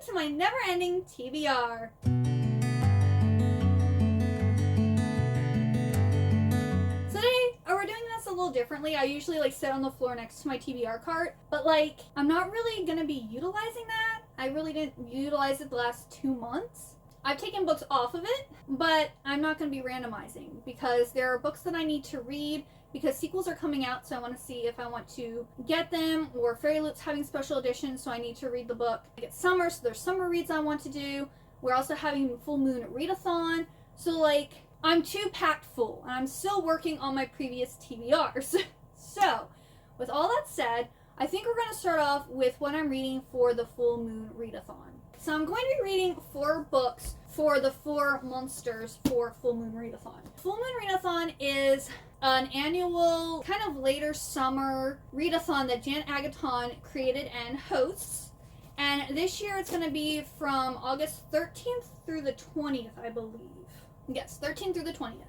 to my never-ending TBR. Today, we're doing this a little differently. I usually sit on the floor next to my TBR cart, but I'm not really gonna be utilizing that. I really didn't utilize it the last 2 months. I've taken books off of it, but I'm not going to be randomizing because there are books that I need to read because sequels are coming out, so I want to see if I want to get them, or Fairy Loot's having special editions, so I need to read the book. It's summer, so there's summer reads I want to do. We're also having full moon Readathon, so I'm too packed full, and I'm still working on my previous TBRs. So, with all that said, I think we're going to start off with what I'm reading for the full moon Readathon. So I'm going to be reading 4 books for the 4 monsters for Full Moon Readathon. Full Moon Readathon is an annual, kind of later summer readathon that Jan Agaton created and hosts. And this year it's going to be from August 13th through the 20th, I believe. Yes, 13th through the 20th.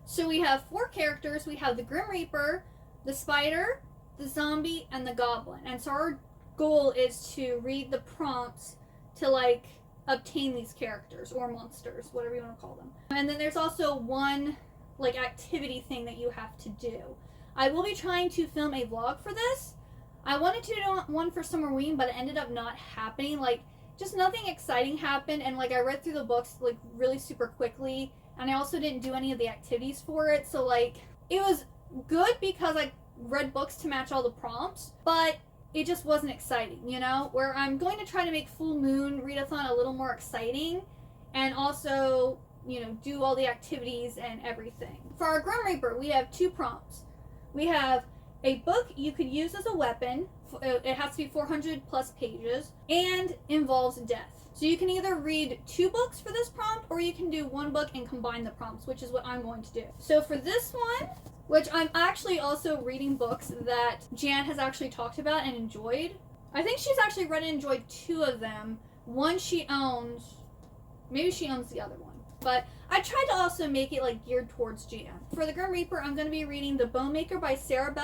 So we have 4 characters. We have the Grim Reaper, the Spider, the Zombie, and the Goblin. And so our goal is to read the prompts to obtain these characters or monsters, whatever you want to call them. And then there's also one activity thing that you have to do. I will be trying to film a vlog for this. I wanted to do one for Summerween, but it ended up not happening. Just nothing exciting happened, and I read through the books really super quickly, and I also didn't do any of the activities for it. So it was good because I read books to match all the prompts, but it just wasn't exciting, where I'm going to try to make Full Moon Readathon a little more exciting, and also, do all the activities and everything. For our Grim Reaper, we have 2 prompts. We have a book you could use as a weapon. It has to be 400 plus pages and involves death. So you can either read 2 books for this prompt, or you can do 1 book and combine the prompts, which is what I'm going to do. So for this one, which I'm actually also reading books that Jan has actually talked about and enjoyed. I think she's actually read and enjoyed 2 of them. One she owns, maybe she owns the other one. But I tried to also make it geared towards Jan. For the Grim Reaper, I'm going to be reading The Bonemaker by Sarah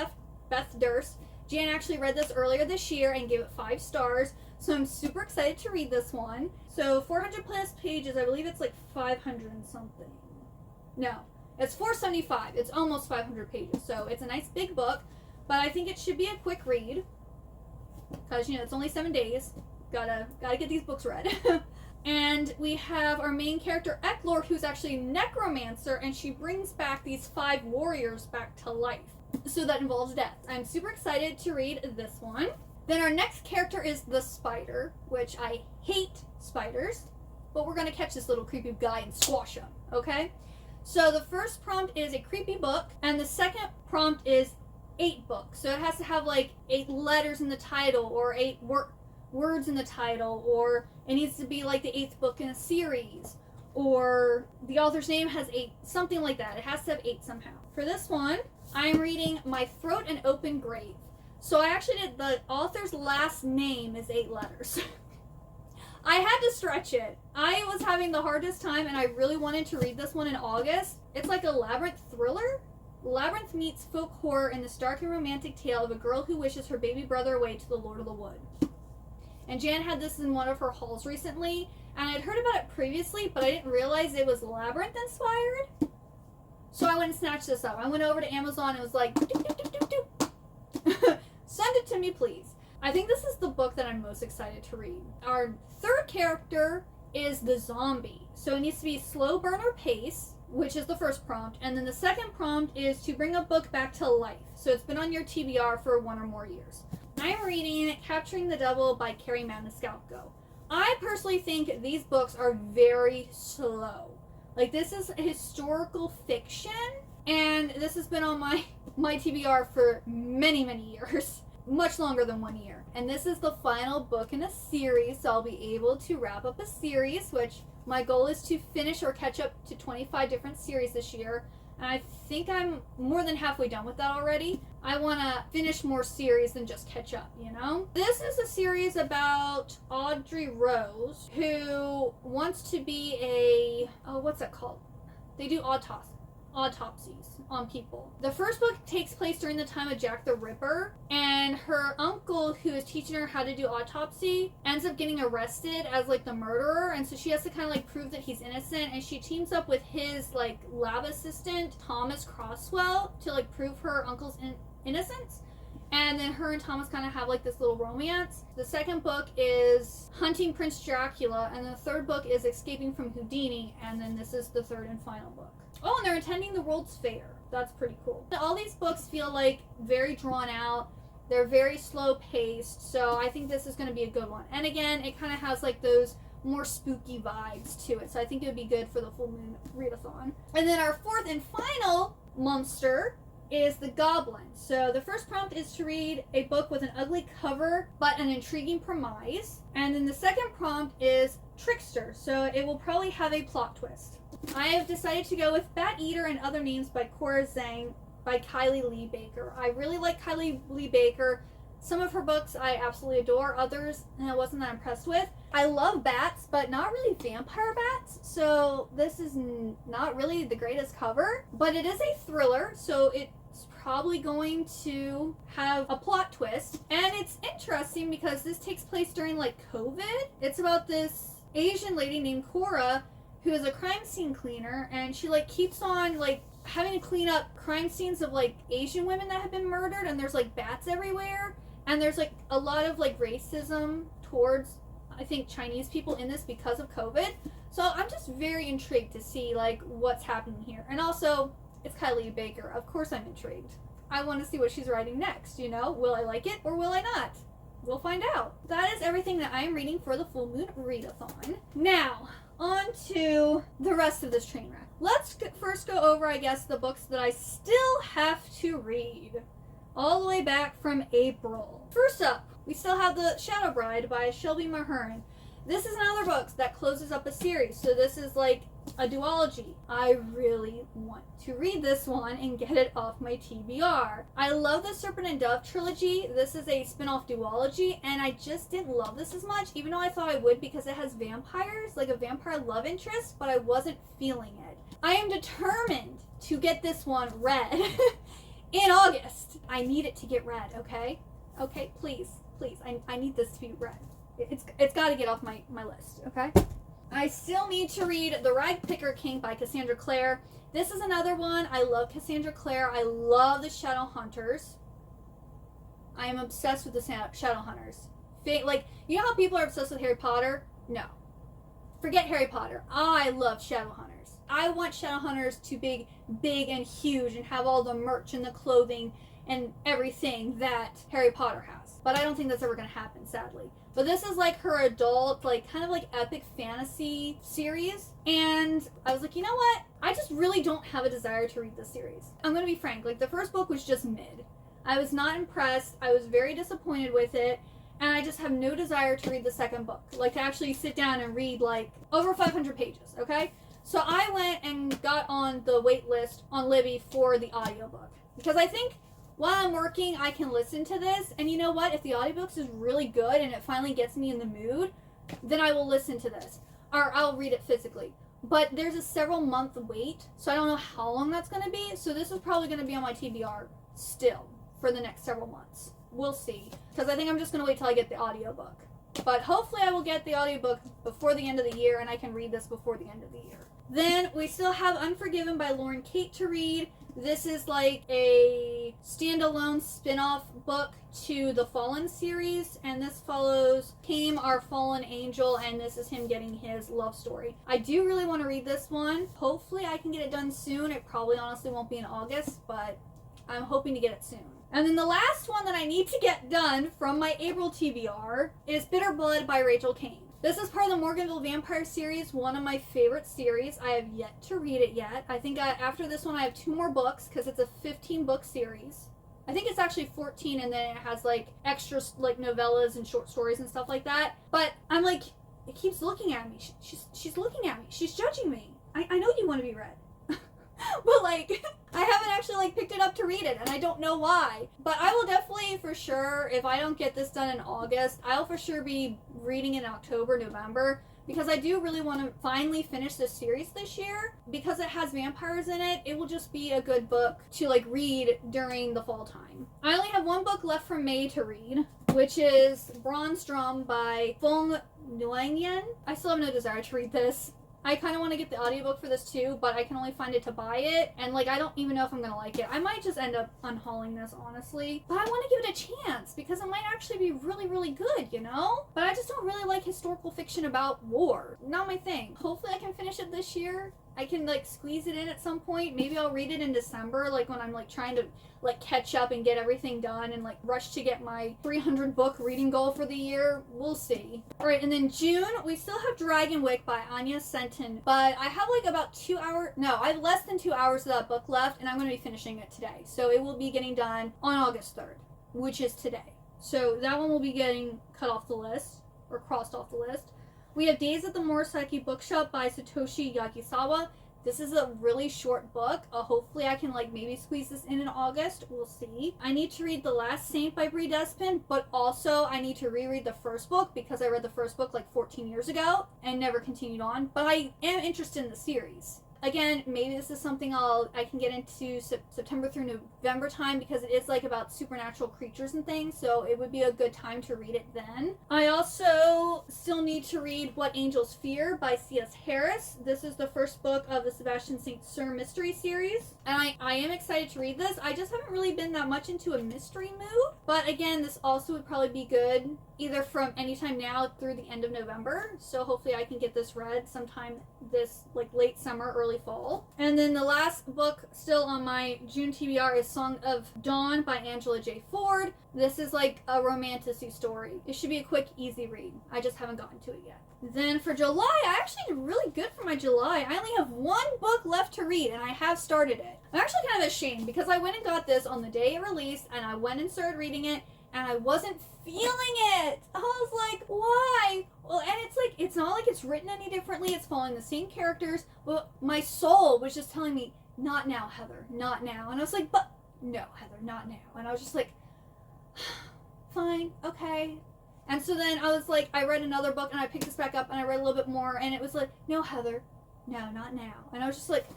Beth Durst. Jan actually read this earlier this year and gave it 5 stars, so I'm super excited to read this one. So 400 plus pages, I believe it's 500 and something. No. It's 475. It's almost 500 pages, so it's a nice big book, but I think it should be a quick read because it's only 7 days. Gotta get these books read. And we have our main character Eklor, who's actually a necromancer, and she brings back these 5 warriors back to life. So that involves death. I'm super excited to read this one. Then our next character is the Spider, which I hate spiders, but we're gonna catch this little creepy guy and squash him. Okay. So the first prompt is a creepy book, and the second prompt is 8 books. So it has to have 8 letters in the title, or 8 words in the title, or it needs to be the 8th book in a series, or the author's name has 8, something like that. It has to have 8 somehow. For this one, I'm reading My Throat an Open Grave. So I actually did, the author's last name is 8 letters. I had to stretch it. I was having the hardest time, and I really wanted to read this one in August. It's a labyrinth thriller. Labyrinth meets folk horror in this dark and romantic tale of a girl who wishes her baby brother away to the Lord of the Wood. And Jan had this in one of her hauls recently, and I'd heard about it previously, but I didn't realize it was Labyrinth inspired. So I went and snatched this up. I went over to Amazon and was like, send it to me, please. I think this is the book that I'm most excited to read. Our third character is the Zombie. So it needs to be slow burner pace, which is the first prompt. And then the second prompt is to bring a book back to life. So it's been on your TBR for 1 or more years. I'm reading Capturing the Devil by Carrie Maniscalco. I personally think these books are very slow. This is historical fiction, and this has been on my TBR for many, many years. Much longer than 1 year. And this is the final book in a series, so I'll be able to wrap up a series, which my goal is to finish or catch up to 25 different series this year. And I think I'm more than halfway done with that already. I want to finish more series than just catch up, This is a series about Audrey Rose, who wants to be what's that called? They do autopsies on people. The first book takes place during the time of Jack the Ripper, and her uncle, who is teaching her how to do autopsy, ends up getting arrested as like the murderer, and so she has to kind of like prove that he's innocent, and she teams up with his like lab assistant Thomas Croswell to like prove her uncle's innocence. And then her and Thomas kind of have like this little romance. The second book is Hunting Prince Dracula, and the third book is Escaping from Houdini, and then this is the third and final book. Oh, and they're attending the World's Fair. That's pretty cool. All these books feel like very drawn out. They're very slow paced, so I think this is going to be a good one. And again, it kind of has like those more spooky vibes to it, so I think it would be good for the full moon readathon. And then our fourth and final monster is The Goblin. So the first prompt is to read a book with an ugly cover but an intriguing premise. And then the second prompt is Trickster, so it will probably have a plot twist. I have decided to go with Bat Eater and Other Names by Cora Zhang by Kylie Lee Baker. I really like Kylie Lee Baker. Some of her books I absolutely adore, others I wasn't that impressed with. I love bats, but not really vampire bats, so this is not really the greatest cover, but it is a thriller, so it's probably going to have a plot twist. And it's interesting because this takes place during like COVID. It's about this Asian lady named Cora who is a crime scene cleaner, and she like keeps on like having to clean up crime scenes of like Asian women that have been murdered, and there's like bats everywhere, and there's like a lot of like racism towards I think Chinese people in this because of COVID. So I'm just very intrigued to see like what's happening here. And also it's Kylie Baker. Of course I'm intrigued. I want to see what she's writing next, you know? Will I like it or will I not? We'll find out. That is everything that I am reading for the full moon readathon. Now, on to the rest of this train wreck. Let's first go over, I guess, the books that I still have to read. All the way back from April. First up, we still have The Shadow Bride by Shelby Mahern. This is another book that closes up a series, so this is like a duology. I really want to read this one and get it off my TBR. I love the Serpent and Dove trilogy. This is a spin-off duology, and I just didn't love this as much, even though I thought I would because it has vampires, like a vampire love interest, but I wasn't feeling it. I am determined to get this one read in August. I need it to get read, okay? Okay, please. I need this to be read. It's got to get off my list, okay? I still need to read The Rag Picker King by Cassandra Clare. This is another one. I love Cassandra Clare. I love the Shadowhunters. I am obsessed with the Shadowhunters. Like, you know how people are obsessed with Harry Potter? No. Forget Harry Potter. I love Shadowhunters. I want Shadowhunters to be big and huge and have all the merch and the clothing and everything that Harry Potter has. But I don't think that's ever going to happen, sadly. But this is like her adult, like kind of like epic fantasy series. And I was like, you know what? I just really don't have a desire to read this series. I'm going to be frank. Like the first book was just mid. I was not impressed. I was very disappointed with it. And I just have no desire to read the second book. Like to actually sit down and read like over 500 pages, okay? So I went and got on the wait list on Libby for the audiobook. Because I think while I'm working, I can listen to this, and you know what? If the audiobooks is really good and it finally gets me in the mood, then I will listen to this. Or I'll read it physically. But there's a several month wait, so I don't know how long that's going to be. So this is probably going to be on my TBR still for the next several months. We'll see. Because I think I'm just going to wait till I get the audiobook. But hopefully I will get the audiobook before the end of the year, and I can read this before the end of the year. Then we still have Unforgiven by Lauren Kate to read. This is like a standalone spin-off book to the Fallen series, and this follows Tame, our fallen angel, and this is him getting his love story. I do really want to read this one. Hopefully I can get it done soon. It probably honestly won't be in August, but I'm hoping to get it soon. And then the last one that I need to get done from my April TBR is Bitter Blood by Rachel Kane. This is part of the Morganville Vampire series, one of my favorite series. I have yet to read it yet. I think after this one I have 2 more books because it's a 15-book series. I think it's actually 14, and then it has like extra like novellas and short stories and stuff like that. But I'm like, it keeps looking at me. She's looking at me. She's judging me. I know you want to be read. But like, I haven't actually like picked it up to read it, and I don't know why. But I will definitely, for sure, if I don't get this done in August, I'll for sure be reading in October, November, because I do really want to finally finish this series this year. Because it has vampires in it, it will just be a good book to like read during the fall time. I only have one book left for May to read, which is Bronze Drum by Fong Nguyen. I still have no desire to read this. I kind of want to get the audiobook for this too, but I can only find it to buy it, and like I don't even know if I'm gonna like it. I might just end up unhauling this, honestly, but I want to give it a chance because it might actually be really, really good, you know? But I just don't really like historical fiction about war. Not my thing. Hopefully I can finish it this year. I can like squeeze it in at some point. Maybe I'll read it in December, like when I'm like trying to like catch up and get everything done and like rush to get my 300 book reading goal for the year. We'll see. Alright, and then June, we still have Dragon Wick by Anya Senton, but I have like about 2 hours, no, I have less than 2 hours of that book left, and I'm going to be finishing it today. So it will be getting done on August 3rd, which is today. So that one will be getting cut off the list, or crossed off the list. We have Days at the Murasaki Bookshop by Satoshi Yagisawa. This is a really short book. Hopefully I can like maybe squeeze this in August. We'll see. I need to read The Last Saint by Readathon, but also I need to reread the first book because I read the first book like 14 years ago and never continued on. But I am interested in the series. Again, maybe this is something I can get into September through November time because it is like about supernatural creatures and things, so it would be a good time to read it then. I also still need to read What Angels Fear by C.S. Harris. This is the first book of the Sebastian St. Cyr mystery series, and I am excited to read this. I just haven't really been that much into a mystery mood, but again, this also would probably be good either from anytime now through the end of November, so hopefully I can get this read sometime this like late summer, early fall. And then the last book still on my June TBR is Song of Dawn by Angela J. Ford. This is like a romantasy story. It should be a quick, easy read. I just haven't gotten to it yet. Then for July, I actually did really good for my July. I only have one book left to read, and I have started it. I'm actually kind of ashamed because I went and got this on the day it released, and I went and started reading it, and I wasn't feeling it. I was like, why? Well, and it's like, it's not like it's written any differently. It's following the same characters, but my soul was just telling me, not now, Heather, not now. And I was like, but no, Heather, not now. And I was just like, fine, okay. And so then I was like, I read another book and I picked this back up and I read a little bit more, and it was like, no, Heather, no, not now. And I was just like,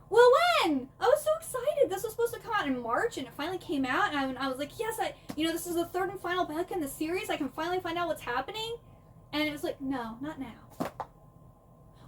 well, when? I was so excited. This was supposed to come out in March, and it finally came out, and I was like, yes, this is the third and final book in the series. I can finally find out what's happening. And it was like, no, not now.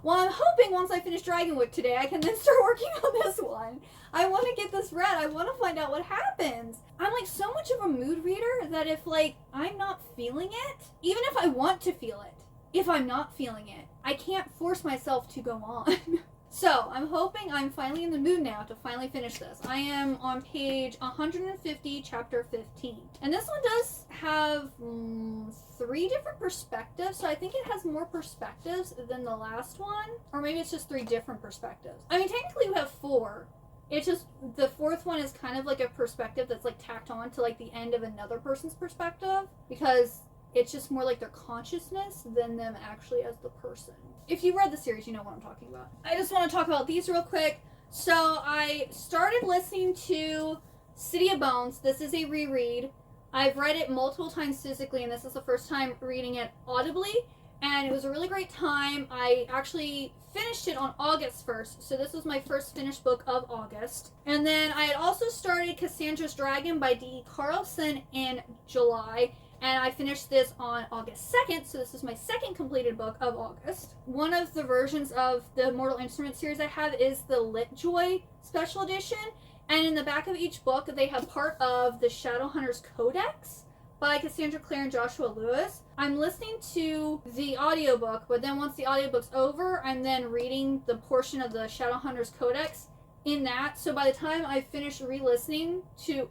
Well, I'm hoping once I finish Dragon Wick today, I can then start working on this one. I want to get this read. I want to find out what happens. I'm like so much of a mood reader that if like I'm not feeling it, even if I want to feel it, if I'm not feeling it, I can't force myself to go on. So, I'm hoping I'm finally in the mood now to finally finish this. I am on page 150, chapter 15. And this one does have 3 different perspectives, so I think it has more perspectives than the last one. Or maybe it's just 3 different perspectives. I mean, technically we have 4. It's just, the 4th one is kind of like a perspective that's like tacked on to like the end of another person's perspective. Because it's just more like their consciousness than them actually as the person. If you read the series, you know what I'm talking about. I just want to talk about these real quick. So I started listening to City of Bones. This is a reread. I've read it multiple times physically, and this is the first time reading it audibly. And it was a really great time. I actually finished it on August 1st. So this was my first finished book of August. And then I had also started Cassandra's Dragon by D.E. Carlson in July. And I finished this on August 2nd, so this is my second completed book of August. One of the versions of the Mortal Instruments series I have is the Litjoy Special Edition. And in the back of each book, they have part of the Shadowhunters Codex by Cassandra Clare and Joshua Lewis. I'm listening to the audiobook, but then once the audiobook's over, I'm then reading the portion of the Shadowhunters Codex in that. So by the time I finish re-listening to,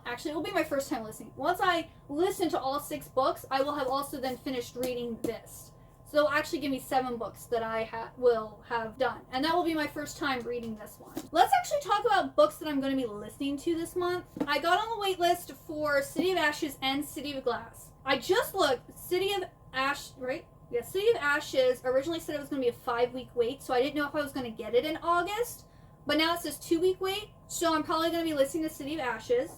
actually it will be my first time listening. Once I listen to all 6 books, I will have also then finished reading this. So it'll actually give me 7 books that I will have done. And that will be my first time reading this one. Let's actually talk about books that I'm going to be listening to this month. I got on the wait list for City of Ashes and City of Glass. I just looked. City of Ash, right? Yeah, City of Ashes originally said it was going to be a 5-week wait, so I didn't know if I was going to get it in August. but now it says 2-week wait. So I'm probably going to be listening to City of Ashes,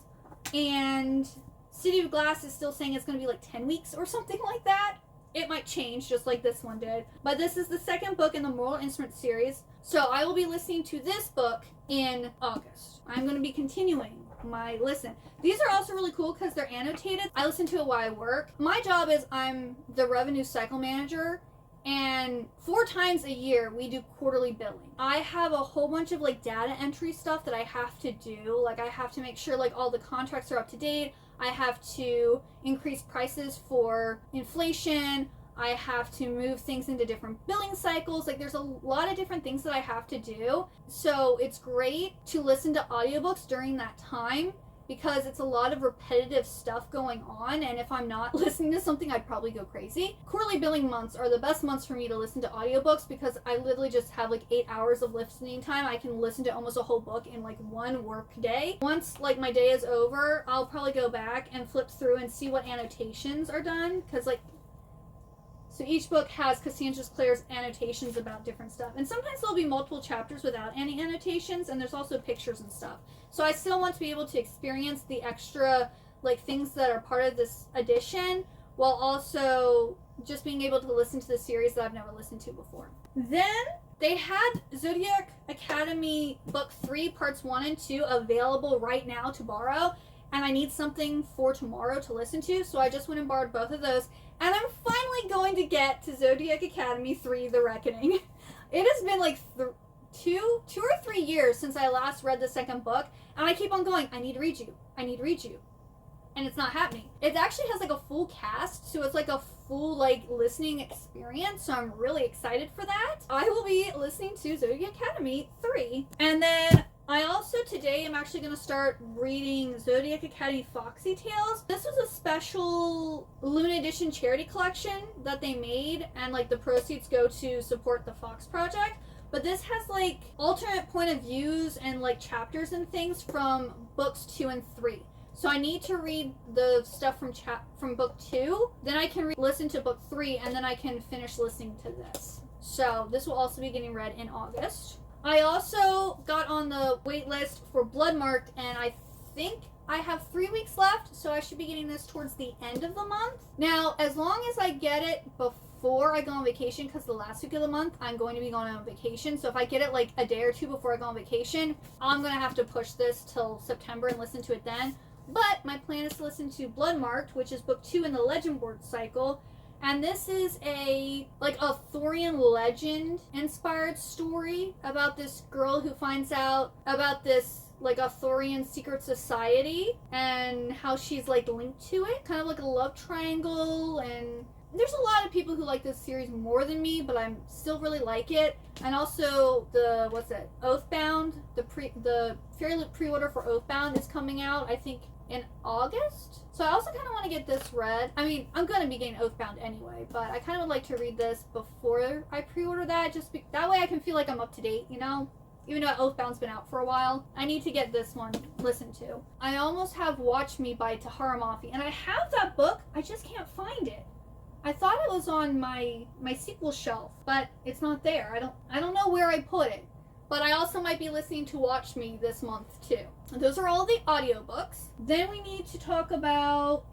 and City of Glass is still saying it's going to be like 10 weeks or something like that. It might change just like this one did. But this is the second book in the Moral Instrument series. So I will be listening to this book in August. I'm going to be continuing my listen. These are also really cool because they're annotated. I listen to it while I work. My job is I'm the revenue cycle manager, and 4 times a year we do quarterly billing. I have a whole bunch of like data entry stuff that I have to do. Like I have to make sure like all the contracts are up to date. I have to increase prices for inflation. I have to move things into different billing cycles. Like there's a lot of different things that I have to do. So it's great to listen to audiobooks during that time because it's a lot of repetitive stuff going on, and if I'm not listening to something, I'd probably go crazy. Quarterly billing months are the best months for me to listen to audiobooks because I literally just have like 8 hours of listening time. I can listen to almost a whole book in like one work day. Once like my day is over, I'll probably go back and flip through and see what annotations are done, because like, so each book has Cassandra Clare's annotations about different stuff. And sometimes there'll be multiple chapters without any annotations, and there's also pictures and stuff. So I still want to be able to experience the extra like things that are part of this edition, while also just being able to listen to the series that I've never listened to before. Then they had Zodiac Academy Book 3 Parts 1 and 2 available right now to borrow, and I need something for tomorrow to listen to, so I just went and borrowed both of those. And I'm finally going to get to Zodiac Academy 3 The Reckoning. It has been like 2 or 3 years since I last read the second book, and I keep on going, I need to read you. I need to read you. And it's not happening. It actually has like a full cast, so it's like a full like listening experience, so I'm really excited for that. I will be listening to Zodiac Academy 3. And then I also today am actually going to start reading Zodiac Academy Foxy Tales. This was a special Luna Edition charity collection that they made, and like the proceeds go to support the Fox Project. But this has like alternate point of views and like chapters and things from books 2 and 3. So I need to read the stuff from book 2, then I can listen to book 3, and then I can finish listening to this. So this will also be getting read in August. I also got on the wait list for Bloodmarked, and I think I have 3 weeks left, so I should be getting this towards the end of the month. Now, as long as I get it before I go on vacation, because the last week of the month I'm going to be going on vacation, so if I get it like a day or two before I go on vacation, I'm going to have to push this till September and listen to it then. But my plan is to listen to Bloodmarked, which is book 2 in the Legend Board cycle. And this is a Thorian legend inspired story about this girl who finds out about this like a Thorian secret society and how she's like linked to it. Kind of like a love triangle, and there's a lot of people who like this series more than me, but I still really like it. And also the Oathbound, the Fairy Loot pre-order for Oathbound is coming out, I think, in August. So I also kind of want to get this read. I mean, I'm going to be getting Oathbound anyway, but I kind of would like to read this before I pre-order that, that way I can feel like I'm up to date, you know? Even though Oathbound's been out for a while, I need to get this one listened to. I almost have Watch Me by Tahara Mafi, and I have that book, I just can't find it. I thought it was on my sequel shelf, but it's not there. I don't know where I put it. But I also might be listening to Watch Me this month too. Those are all the audiobooks. Then we need to talk about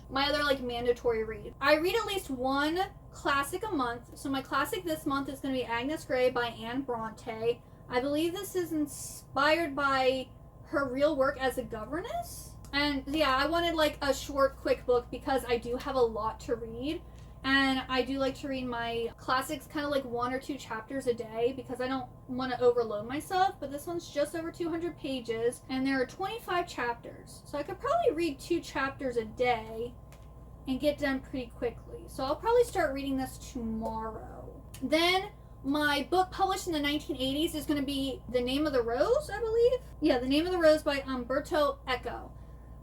my other like mandatory read. I read at least one classic a month. So my classic this month is going to be Agnes Grey by Anne Bronte. I believe this is inspired by her real work as a governess. And yeah, I wanted like a short, quick book because I do have a lot to read. And I do like to read my classics kind of like 1 or 2 chapters a day because I don't want to overload myself. But this one's just over 200 pages and there are 25 chapters. So I could probably read 2 chapters a day and get done pretty quickly. So I'll probably start reading this tomorrow. Then my book published in the 1980s is going to be The Name of the Rose, I believe. Yeah, The Name of the Rose by Umberto Eco.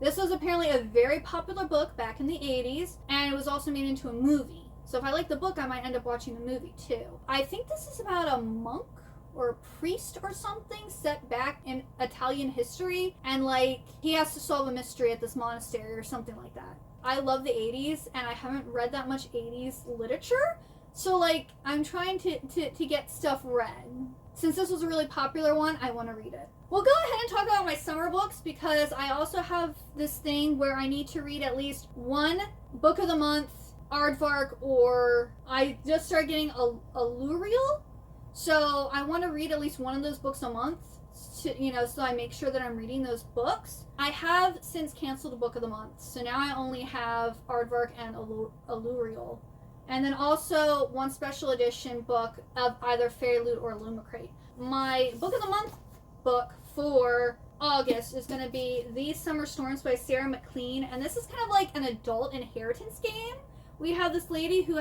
This was apparently a very popular book back in the 80s, and it was also made into a movie. So if I like the book, I might end up watching the movie too. I think this is about a monk or a priest or something set back in Italian history, and like he has to solve a mystery at this monastery or something like that. I love the 80s, and I haven't read that much 80s literature, so like I'm trying to get stuff read. since this was a really popular one, I want to read it. We'll go ahead and talk about my summer books, because I also have this thing where I need to read at least one book of the month, aardvark, or I just started getting a Luriel. So I want to read at least one of those books a month, so I make sure that I'm reading those books. I have since canceled the book of the month, so now I only have aardvark and Luriel. And then also one special edition book of either Fairy Loot or Lumicrate. My book of the month book for August is going to be These Summer Storms by Sarah McLean, and this is kind of like an adult inheritance game. We have this lady who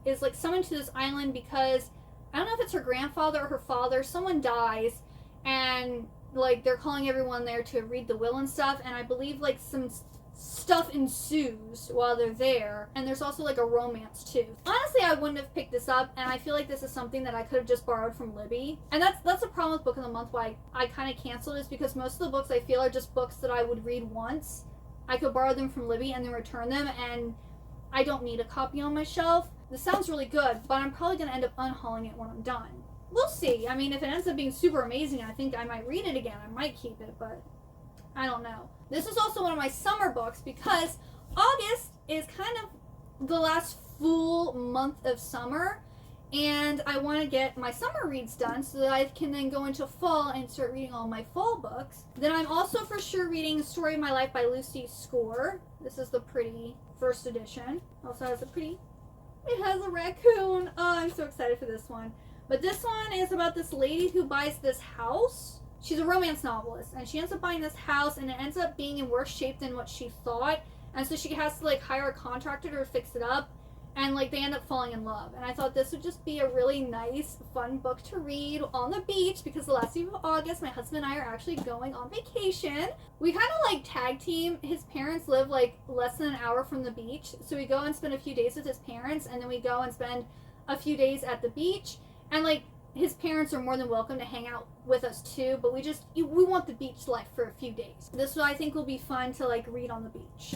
is like summoned to this island because I don't know if it's her grandfather or her father. Someone dies, and like they're calling everyone there to read the will and stuff. And I believe like some stuff ensues while they're there, and there's also like a romance too. Honestly, I wouldn't have picked this up, and I feel like this is something that I could have just borrowed from Libby. And that's a problem with book of the month. Why I kind of canceled is because most of the books I feel are just books that I would read once. I could borrow them from Libby and then return them, and I don't need a copy on my shelf. This sounds really good, but I'm probably going to end up unhauling it when I'm done. We'll see. I mean, if it ends up being super amazing, I think I might read it again. I might keep it, but I don't know. This is also one of my summer books because August is kind of the last full month of summer, and I want to get my summer reads done so that I can then go into fall and start reading all my fall books. Then I'm also for sure reading Story of My Life by Lucy Score. This is the pretty first edition. Also has it has a raccoon. Oh, I'm so excited for this one. But this one is about this lady who buys this house. She's a romance novelist, and she ends up buying this house, and it ends up being in worse shape than what she thought. And so she has to like hire a contractor to fix it up, and like they end up falling in love. And I thought this would just be a really nice, fun book to read on the beach, because the last week of August, my husband and I are actually going on vacation. We kind of like tag team. His parents live like less than an hour from the beach, so we go and spend a few days with his parents, and then we go and spend a few days at the beach. And like his parents are more than welcome to hang out with us too, but we want the beach life for a few days. This I think will be fun to like read on the beach.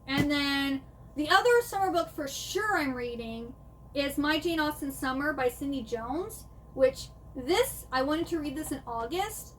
And then the other summer book for sure I'm reading is My Jane Austen Summer by Cindy Jones, which I wanted to read this in August,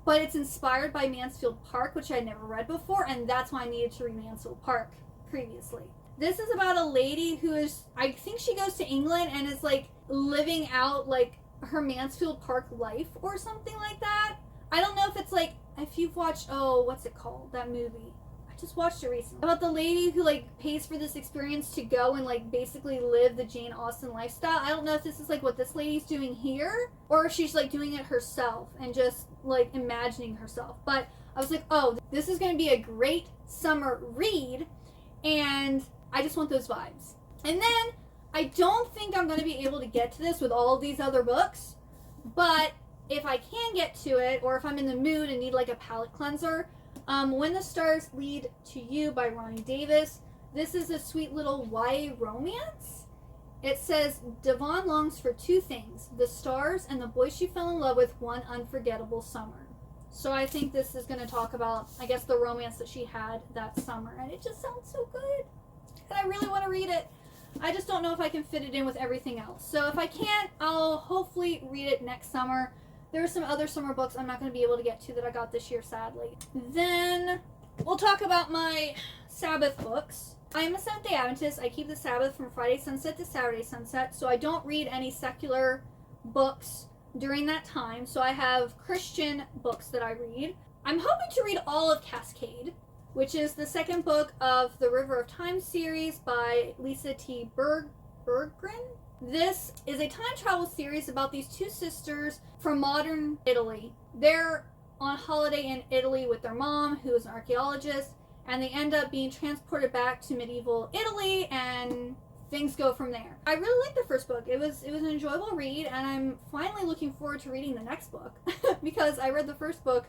but it's inspired by Mansfield Park, which I'd never read before, and that's why I needed to read Mansfield Park previously. This is about a lady who is, I think she goes to England and is like living out like her Mansfield Park life or something like that. I don't know if it's like, if you've watched, what's it called? That movie. I just watched it recently. About the lady who like pays for this experience to go and like basically live the Jane Austen lifestyle. I don't know if this is like what this lady's doing here, or if she's like doing it herself and just like imagining herself. But I was like, oh, this is going to be a great summer read, and I just want those vibes. And then I don't think I'm going to be able to get to this with all of these other books, but if I can get to it, or if I'm in the mood and need like a palate cleanser, When the Stars Lead to You by Ronnie Davis. This is a sweet little YA romance. It says, Devon longs for two things, the stars and the boy she fell in love with one unforgettable summer. So I think this is going to talk about, I guess, the romance that she had that summer, and it just sounds so good. And I really want to read it. I just don't know if I can fit it in with everything else. So if I can't, I'll hopefully read it next summer. There are some other summer books I'm not going to be able to get to that I got this year, sadly. Then we'll talk about my Sabbath books. I am a Seventh-day Adventist. I keep the Sabbath from Friday sunset to Saturday sunset, so I don't read any secular books during that time. So I have Christian books that I read. I'm hoping to read all of Cascade, which is the second book of the River of Time series by Lisa T. Berggren. This is a time travel series about these two sisters from modern Italy. They're on holiday in Italy with their mom, who is an archaeologist, and they end up being transported back to medieval Italy, and things go from there. I really liked the first book. It was an enjoyable read, and I'm finally looking forward to reading the next book because I read the first book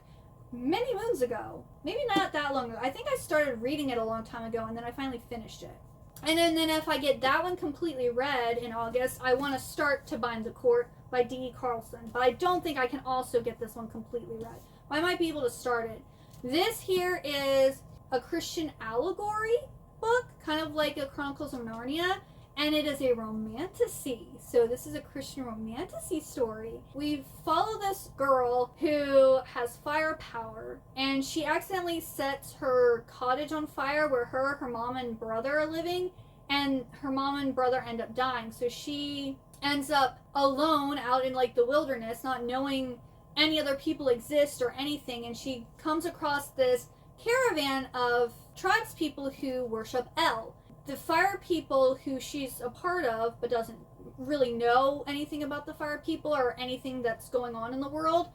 many moons ago. Maybe not that long ago. I think I started reading it a long time ago, and then I finally finished it. And then if I get that one completely read in August, I want to start To Bind the Court by D.E. Carlson. But I don't think I can also get this one completely read. I might be able to start it. This here is a Christian allegory book, kind of like a Chronicles of Narnia. and it is a romantasy. So this is a Christian romantasy story. We follow this girl who has fire power, and she accidentally sets her cottage on fire where her mom and brother are living, and her mom and brother end up dying. So she ends up alone out in like the wilderness, not knowing any other people exist or anything, and she comes across this caravan of tribes people who worship El. The fire people who she's a part of but doesn't really know anything about the fire people or anything that's going on in the world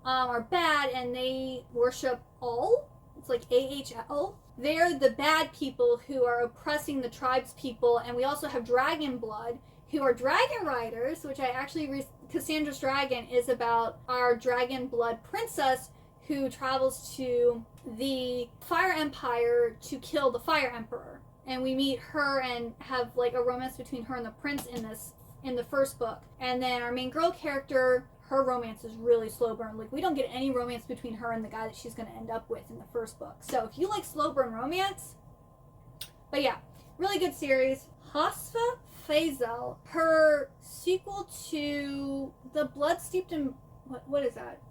are bad, and they worship All. It's like AHL. They're the bad people who are oppressing the tribes people, and we also have Dragon Blood, who are dragon riders, which I actually Cassandra's Dragon is about our Dragon Blood princess who travels to the Fire Empire to kill the Fire Emperor. And we meet her and have like a romance between her and the prince in the first book. And then our main girl character, her romance is really slow burn. Like, we don't get any romance between her and the guy that she's going to end up with in the first book. So if you like slow burn romance, but yeah, really good series. Hasfa Faisal, her sequel to the Blood Steeped in what is that?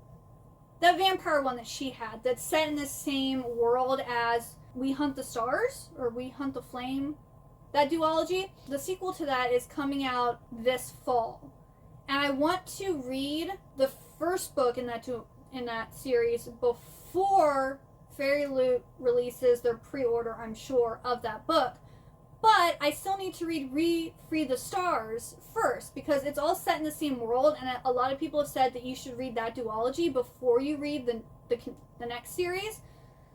That vampire one that she had that's set in the same world as We Hunt the Stars or We Hunt the Flame. That duology, the sequel to that is coming out this fall. And I want to read the first book in that series before Fairy Loot releases their pre-order, I'm sure, of that book. But I still need to read Free the Stars first, because it's all set in the same world, and a lot of people have said that you should read that duology before you read the next series.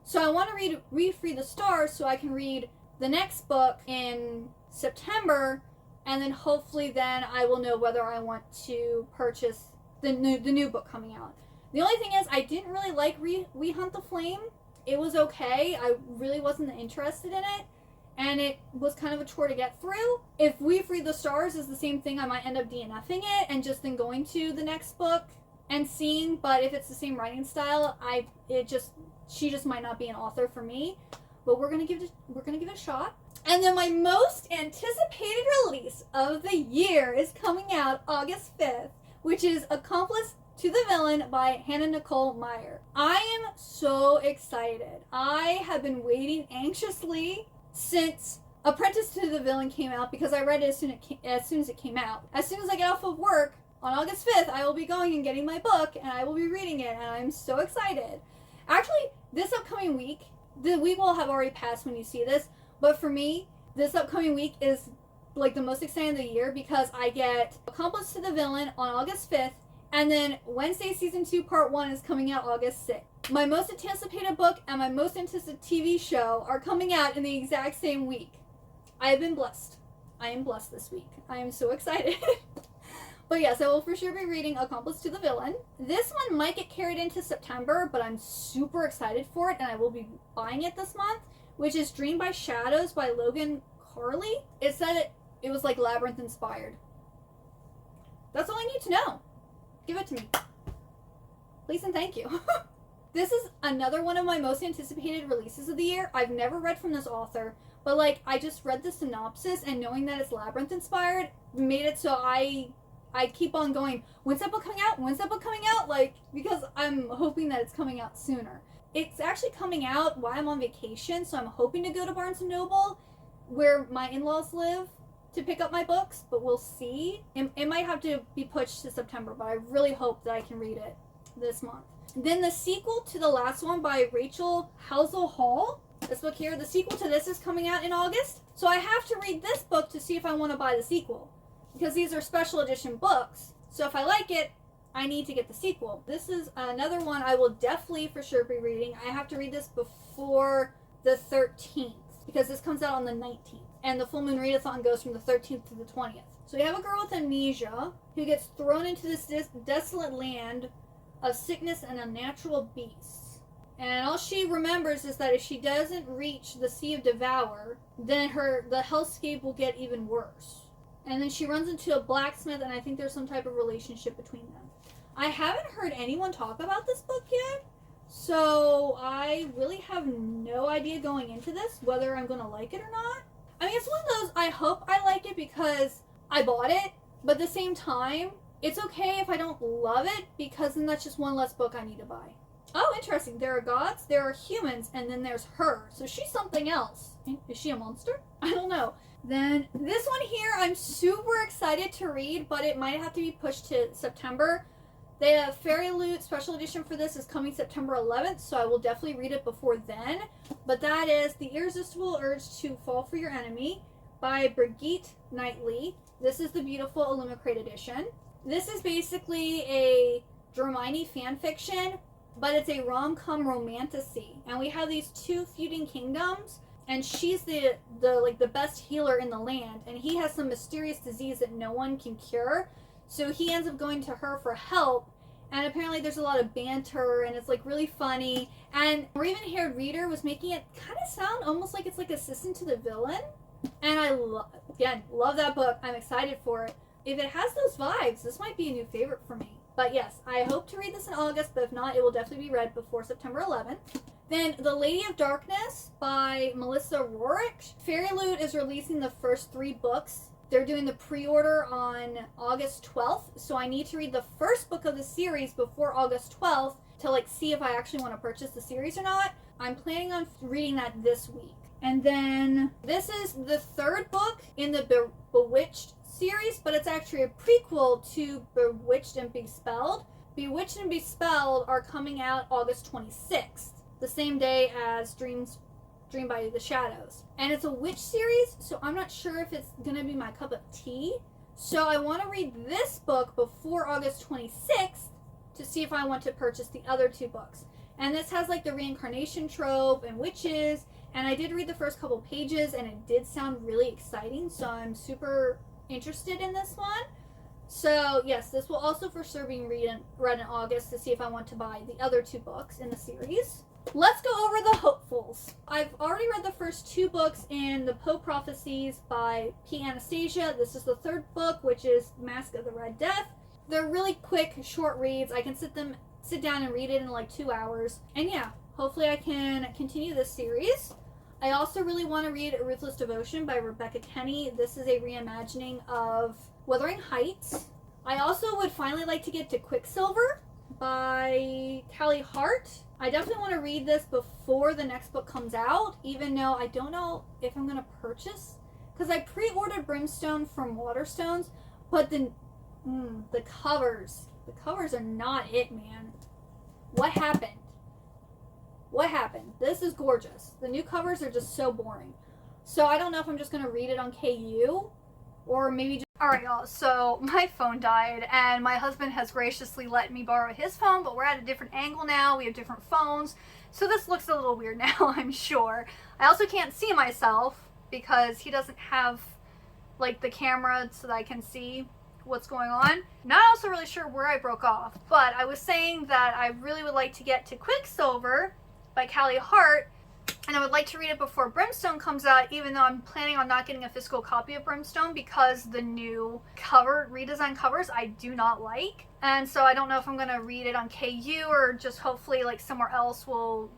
So I want to read Free the Stars so I can read the next book in September, and then hopefully then I will know whether I want to purchase the new book coming out. The only thing is, I didn't really like We Hunt the Flame. It was okay. I really wasn't interested in it, and it was kind of a chore to get through. If We Free the Stars is the same thing, I might end up DNFing it and just then going to the next book and seeing. But if it's the same writing style, she just might not be an author for me. But we're gonna give it a shot. And then my most anticipated release of the year is coming out August 5th, which is Accomplice to the Villain by Hannah Nicole Meyer. I am so excited. I have been waiting anxiously since Apprentice to the Villain came out, because I read it as soon as it came out. As soon as I get off of work on August 5th, I will be going and getting my book, and I will be reading it, and I'm so excited. Actually, this upcoming week, the week will have already passed when you see this, but for me, this upcoming week is like the most exciting of the year, because I get Accomplice to the Villain on August 5th, and then Wednesday Season 2 Part 1 is coming out August 6th. My most anticipated book and my most anticipated TV show are coming out in the exact same week. I have been blessed. I am blessed this week. I am so excited. But yes, I will for sure be reading Accomplice to the Villain. This one might get carried into September, but I'm super excited for it, and I will be buying it this month, which is Dream by Shadows by Logan Carley. It said it was like Labyrinth inspired. That's all I need to know. Give it to me. Please and thank you. This is another one of my most anticipated releases of the year. I've never read from this author, but like, I just read the synopsis, and knowing that it's Labyrinth inspired made it so I keep on going, when's that book coming out? When's that book coming out? Like, because I'm hoping that it's coming out sooner. It's actually coming out while I'm on vacation, so I'm hoping to go to Barnes & Noble, where my in-laws live, to pick up my books, but we'll see. It might have to be pushed to September, but I really hope that I can read it this month. Then the sequel to the last one by Rachel Housel Hall, this book here, the sequel to this is coming out in August. So I have to read this book to see if I want to buy the sequel, because these are special edition books. So if I like it, I need to get the sequel. This is another one I will definitely for sure be reading. I have to read this before the 13th, because this comes out on the 19th. And the Full Moon Readathon goes from the 13th to the 20th. So you have a girl with amnesia who gets thrown into this desolate land of sickness and unnatural beasts. And all she remembers is that if she doesn't reach the Sea of Devour, then the hellscape will get even worse. And then she runs into a blacksmith, and I think there's some type of relationship between them. I haven't heard anyone talk about this book yet, so I really have no idea going into this whether I'm going to like it or not. I mean, it's one of those, I hope I like it because I bought it, but at the same time, it's okay if I don't love it, because then that's just one less book I need to buy. Oh, interesting. There are gods, there are humans, and then there's her. So she's something else. Is she a monster? I don't know. Then this one here, I'm super excited to read, but it might have to be pushed to September. The Fairy Loot special edition for this is coming September 11th, so I will definitely read it before then. But that is The Irresistible Urge to Fall for Your Enemy by Brigitte Knightley. This is the beautiful Illumicrate edition. This is basically a Hermione fan fiction, but it's a rom-com romantasy. And we have these two feuding kingdoms, and she's the best healer in the land, and he has some mysterious disease that no one can cure. So he ends up going to her for help, and apparently there's a lot of banter, and it's like really funny. And Raven-haired reader was making it kind of sound almost like it's like assistant to the villain. And I love that book. I'm excited for it. If it has those vibes, this might be a new favorite for me. But yes, I hope to read this in August, but if not, it will definitely be read before September 11th. Then The Lady of Darkness by Melissa Rorick. Fairy Loot is releasing the first 3 books. They're doing the pre-order on August 12th, so I need to read the first book of the series before August 12th to see if I actually want to purchase the series or not. I'm planning on reading that this week. And then this is the 3rd book in the Bewitched series, but it's actually a prequel to Bewitched and Bespelled. Bewitched and Bespelled are coming out August 26th, the same day as Dream by the Shadows. And it's a witch series, so I'm not sure if it's going to be my cup of tea. So I want to read this book before August 26th to see if I want to purchase the other 2 books. And this has the reincarnation trope and witches, and I did read the first couple pages and it did sound really exciting, so I'm super interested in this one. So yes, this will also for sure be read in August to see if I want to buy the other 2 books in the series. Let's go over the hopefuls. I've already read the first 2 books in the Poe Prophecies by P. Anastasia. This is the 3rd book, which is Mask of the Red Death. They're really quick, short reads. I can sit down and read it in 2 hours. And yeah, hopefully I can continue this series. I also really want to read Ruthless Devotion by Rebecca Kenny. This is a reimagining of Wuthering Heights. I also would finally like to get to Quicksilver by Callie Hart. I definitely want to read this before the next book comes out, even though I don't know if I'm going to purchase. Because I pre-ordered Brimstone from Waterstones, but the covers are not it, man. What happened? What happened? This is gorgeous. The new covers are just so boring. So I don't know if I'm just going to read it on KU or maybe just... Alright y'all, so my phone died and my husband has graciously let me borrow his phone, but we're at a different angle now. We have different phones. So this looks a little weird now, I'm sure. I also can't see myself because he doesn't have the camera so that I can see what's going on. Not also really sure where I broke off, but I was saying that I really would like to get to Quicksilver by Callie Hart, and I would like to read it before Brimstone comes out, even though I'm planning on not getting a physical copy of Brimstone because the new redesign covers I do not like. And so I don't know if I'm going to read it on KU or just hopefully somewhere else will,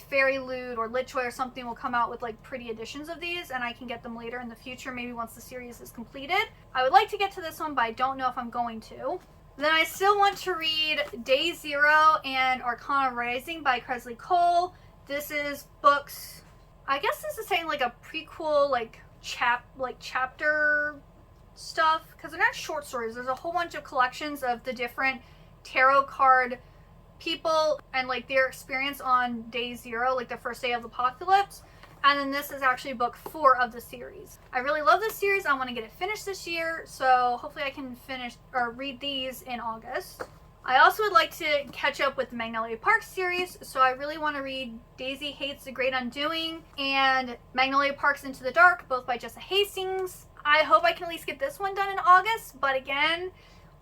Fairy Loot or Litchoy or something will come out with pretty editions of these and I can get them later in the future, maybe once the series is completed. I would like to get to this one, but I don't know if I'm going to. Then I still want to read Day Zero and Arcana Rising by Kresley Cole. This is books, I guess this is saying a prequel, chapter stuff, because they're not short stories. There's a whole bunch of collections of the different tarot card people and their experience on Day Zero, the first day of the apocalypse. And then this is actually book 4 of the series. I really love this series. I want to get it finished this year, so hopefully I can finish or read these in August. I also would like to catch up with the Magnolia Park series, so I really want to read Daisy Hates the Great Undoing and Magnolia Park's Into the Dark, both by Jessa Hastings. I hope I can at least get this one done in August, but again,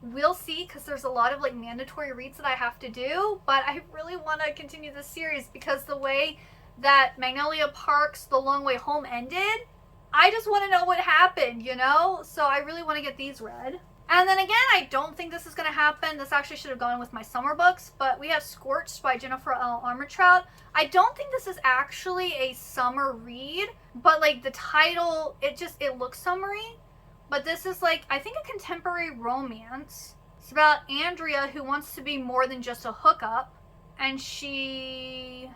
we'll see, because there's a lot of mandatory reads that I have to do, but I really want to continue this series because the way that Magnolia Park's The Long Way Home ended, I just want to know what happened, you know? So I really want to get these read. And then again, I don't think this is going to happen. This actually should have gone with my summer books, but we have Scorched by Jennifer L. Armentrout. I don't think this is actually a summer read, but like the title, it looks summery. But this is like, I think, a contemporary romance. It's about Andrea who wants to be more than just a hookup, and she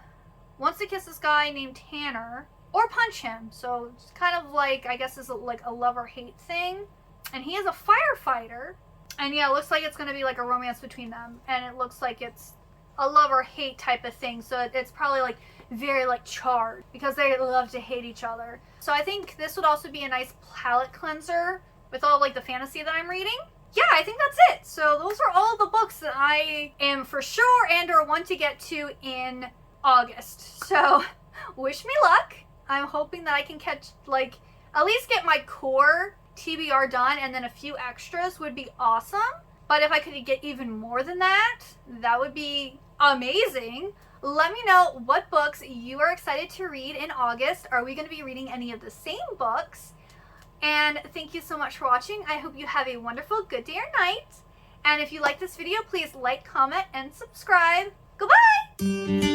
wants to kiss this guy named Tanner or punch him. So it's kind of like, I guess it's like a love-or-hate thing. And he is a firefighter. And yeah, it looks like it's going to be like a romance between them. And it looks like it's a love or hate type of thing. So it's probably like very like charged because they love to hate each other. So I think this would also be a nice palette cleanser with all like the fantasy that I'm reading. Yeah, I think that's it. So those are all the books that I am for sure and or want to get to in August. So wish me luck. I'm hoping that I can catch like at least get my core TBR done, and then a few extras would be awesome. But if I could get even more than that, that would be amazing. Let me know what books you are excited to read in August. Are we going to be reading any of the same books? And thank you so much for watching. I hope you have a wonderful good day or night. And if you like this video, please like, comment, and subscribe. Goodbye!